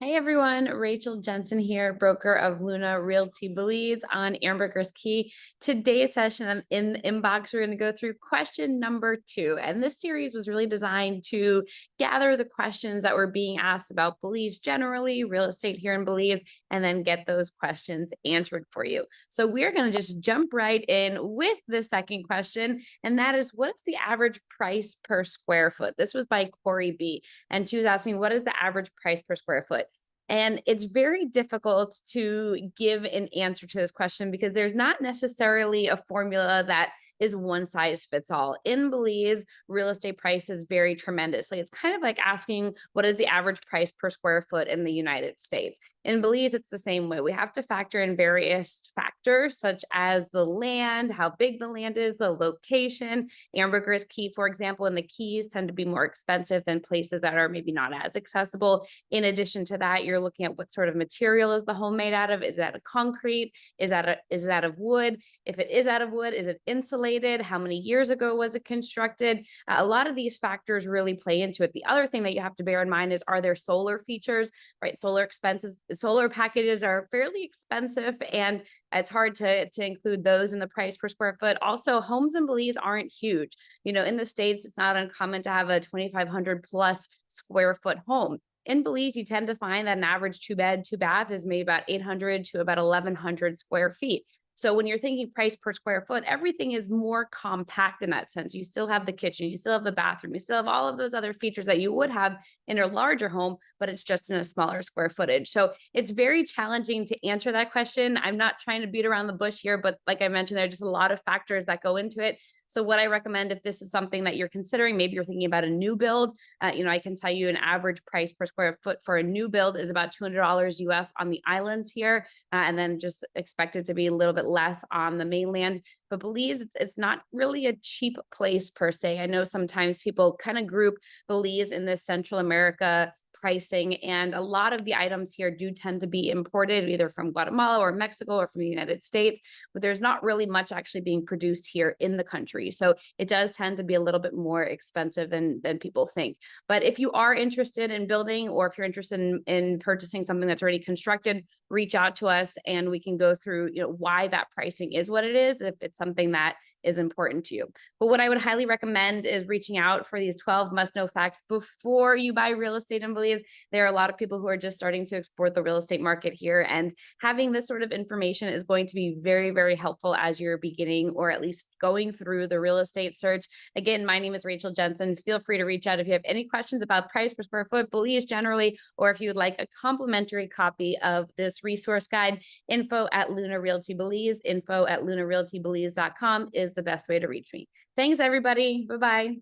Hey everyone, Rachel Jensen here, broker of Luna Realty Belize on Ambergris Key. Today's session in the inbox, we're going to go through question number 2. And this series was really designed to gather the questions that were being asked about Belize generally, real estate here in Belize, and then get those questions answered for you. So we're going to just jump right in with the second question, and that is, what is the average price per square foot? This was by Corey B. And she was asking, what is the average price per square foot? And it's very difficult to give an answer to this question because there's not necessarily a formula that is one size fits all. In Belize, real estate prices vary tremendously. It's kind of like asking what is the average price per square foot in the United States. In Belize, it's the same way. We have to factor in various factors such as the land, how big the land is, the location. Ambergris Key, for example, and the Keys tend to be more expensive than places that are maybe not as accessible. In addition to that, you're looking at what sort of material is the home made out of. Is that a concrete? Is that out of wood? If it is out of wood, is it insulated? How many years ago was it constructed? A lot of these factors really play into it. The other thing that you have to bear in mind is, are there solar features, right? Solar packages are fairly expensive, and it's hard to include those in the price per square foot. Also, homes in Belize aren't huge. In the States, it's not uncommon to have a 2,500 plus square foot home. In Belize, you tend to find that an average two bed, two bath is maybe about 800 to about 1,100 square feet. So when you're thinking price per square foot, everything is more compact in that sense. You still have the kitchen, you still have the bathroom, you still have all of those other features that you would have in a larger home, but it's just in a smaller square footage. So it's very challenging to answer that question. I'm not trying to beat around the bush here, but like I mentioned, there are just a lot of factors that go into it. So what I recommend, if this is something that you're considering, maybe you're thinking about a new build, I can tell you an average price per square foot for a new build is about $200 US on the islands here, and then just expect it to be a little bit less on the mainland. But Belize, it's not really a cheap place per se. I know sometimes people kind of group Belize in this Central America pricing, and a lot of the items here do tend to be imported either from Guatemala or Mexico or from the United States, but there's not really much actually being produced here in the country. So it does tend to be a little bit more expensive than people think. But if you are interested in building, or if you're interested in purchasing something that's already constructed, reach out to us and we can go through why that pricing is what it is, if it's something that is important to you. But what I would highly recommend is reaching out for these 12 must-know facts before you buy real estate in Belize. There are a lot of people who are just starting to explore the real estate market here, and having this sort of information is going to be very, very helpful as you're beginning, or at least going through the real estate search. Again, my name is Rachel Jensen. Feel free to reach out if you have any questions about price per square foot, Belize generally, or if you would like a complimentary copy of this resource guide. Info at Luna Realty Belize, info at lunarealtybelize.com is the best way to reach me. Thanks, everybody. Bye-bye.